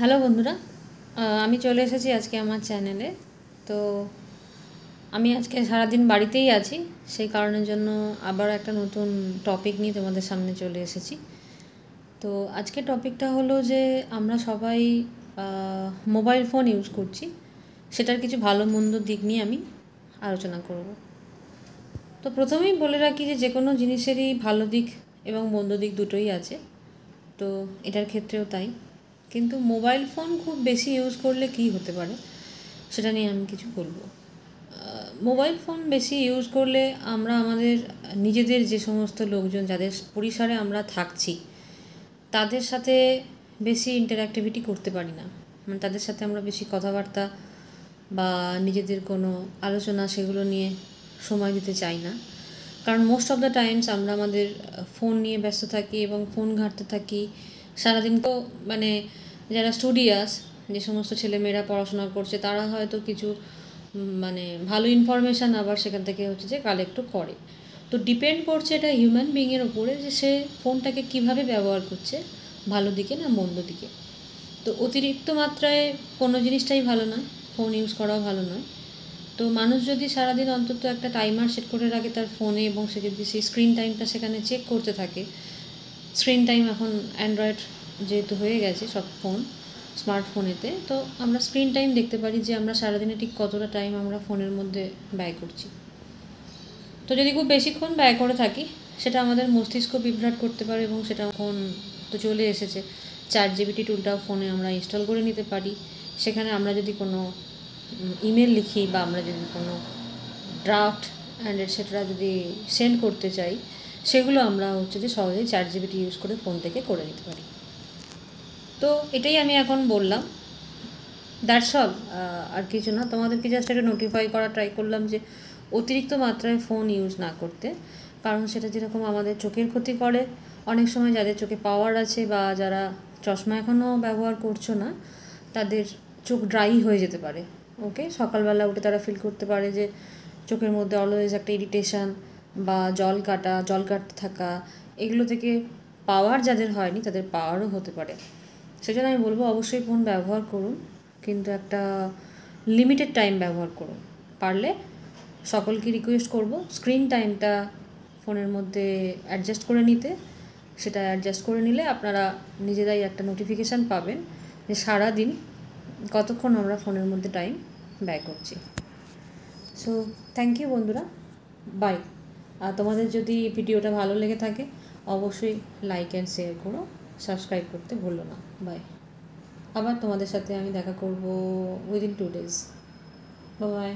Hello বন্ধুরা, আমি চলে এসেছি আজকে আমার চ্যানেলে। তো আমি আজকে সারাদিন বাড়িতেই আছি, সেই কারণের জন্য আবার একটা নতুন টপিক নিয়ে তোমাদের সামনে চলে এসেছি। তো আজকে টপিকটা হলো যে আমরা সবাই মোবাইল ফোন ইউজ করছি, সেটার কিছু ভালো মন্দ দিক নিয়ে আমি আলোচনা করব। তো প্রথমেই বলে রাখি যে কোনো জিনিসেরই ভালো দিক এবং মন্দ দিক দুটোই আছে, তো এটার ক্ষেত্রেও তাই। কিন্তু মোবাইল ফোন খুব বেশি ইউজ করলে কী হতে পারে সেটা নিয়ে আমি কিছু বলবো। মোবাইল ফোন বেশি ইউজ করলে আমরা আমাদের নিজেদের যে সমস্ত লোকজন যাদের পরিসরে আমরা থাকছি তাদের সাথে বেশি ইন্টারঅ্যাক্টিভিটি করতে পারি না। মানে তাদের সাথে আমরা বেশি কথাবার্তা বা নিজেদের কোনো আলোচনা সেগুলো নিয়ে সময় দিতে চাই না, কারণ মোস্ট অফ দ্য টাইমস আমরা আমাদের ফোন নিয়ে ব্যস্ত থাকি এবং ফোন ঘাঁটতে থাকি সারাদিন। তো মানে যারা স্টুডিয়াস, যে সমস্ত ছেলেমেয়েরা পড়াশোনা করছে, তারা হয়তো কিছু মানে ভালো ইনফরমেশান আবার সেখান থেকে হচ্ছে যে কালেক্টও করে। তো ডিপেন্ড করছে এটা হিউম্যান বিইংয়ের ওপরে যে সে ফোনটাকে কীভাবে ব্যবহার করছে, ভালো দিকে না মন্দ দিকে। তো অতিরিক্ত মাত্রায় কোনো জিনিসটাই ভালো নয়, ফোন ইউজ করাও ভালো নয়। তো মানুষ যদি সারাদিন অন্তত একটা টাইমার সেট করে রাখে তার ফোনে, এবং সে যদি সেই স্ক্রিন টাইমটা সেখানে চেক করতে থাকে, স্ক্রিন টাইম এখন অ্যান্ড্রয়েড যেহেতু হয়ে গেছে সব ফোন, স্মার্টফোনেতে, তো আমরা স্ক্রিন টাইম দেখতে পারি যে আমরা সারাদিনে ঠিক কতটা টাইম আমরা ফোনের মধ্যে ব্যয় করছি। তো যদি খুব বেশিক্ষণ ব্যয় করে থাকি সেটা আমাদের মস্তিষ্ক বিভ্রাট করতে পারে, এবং সেটা এখন তো চলে এসেছে ChatGPT টুলটাও ফোনে আমরা ইনস্টল করে নিতে পারি। সেখানে আমরা যদি কোনো ইমেল লিখি বা আমরা যদি কোনো ড্রাফট অ্যান্ড এটসেট্রা যদি সেন্ড করতে চাই, সেগুলো আমরা হচ্ছে যে সহজেই ChatGPT ইউজ করে ফোন থেকে করে নিতে পারি। তো এটাই আমি এখন বললাম, দ্যাটস অল, আর কিছু না। তোমাদেরকে জাস্ট একটা নোটিফাই করা ট্রাই করলাম যে অতিরিক্ত মাত্রায় ফোন ইউজ না করতে, কারণ সেটা যেরকম আমাদের চোখের ক্ষতি করে, অনেক সময় যাদের চোখে পাওয়ার আছে বা যারা চশমা এখনও ব্যবহার করছো না তাদের চোখ ড্রাই হয়ে যেতে পারে। ওকে, সকালবেলা উঠে তারা ফিল করতে পারে যে চোখের মধ্যে অলওয়েজ একটা ইরিটেশন বা জল কাটতে থাকা, এগুলো থেকে পাওয়ার যাদের হয়নি তাদের পাওয়ারও হতে পারে। সেজন্য আমি বলবো অবশ্যই ফোন ব্যবহার করুন, কিন্তু একটা লিমিটেড টাইম ব্যবহার করুন। পারলে সকলকে রিকোয়েস্ট করব স্ক্রিন টাইমটা ফোনের মধ্যে অ্যাডজাস্ট করে নিতে। সেটা অ্যাডজাস্ট করে নিলে আপনারা নিজেরাই একটা নোটিফিকেশান পাবেন যে সারাদিন কতক্ষণ আমরা ফোনের মধ্যে টাইম ব্যয় করছি। সো থ্যাংক ইউ বন্ধুরা, বাই। আর তোমাদের যদি ভিডিওটা ভালো লেগে থাকে অবশ্যই লাইক অ্যান্ড শেয়ার করো, সাবস্ক্রাইব করতে ভুলো না। বাই। আবার তোমাদের সাথে আমি দেখা করব উইদিন 2 days। বাই।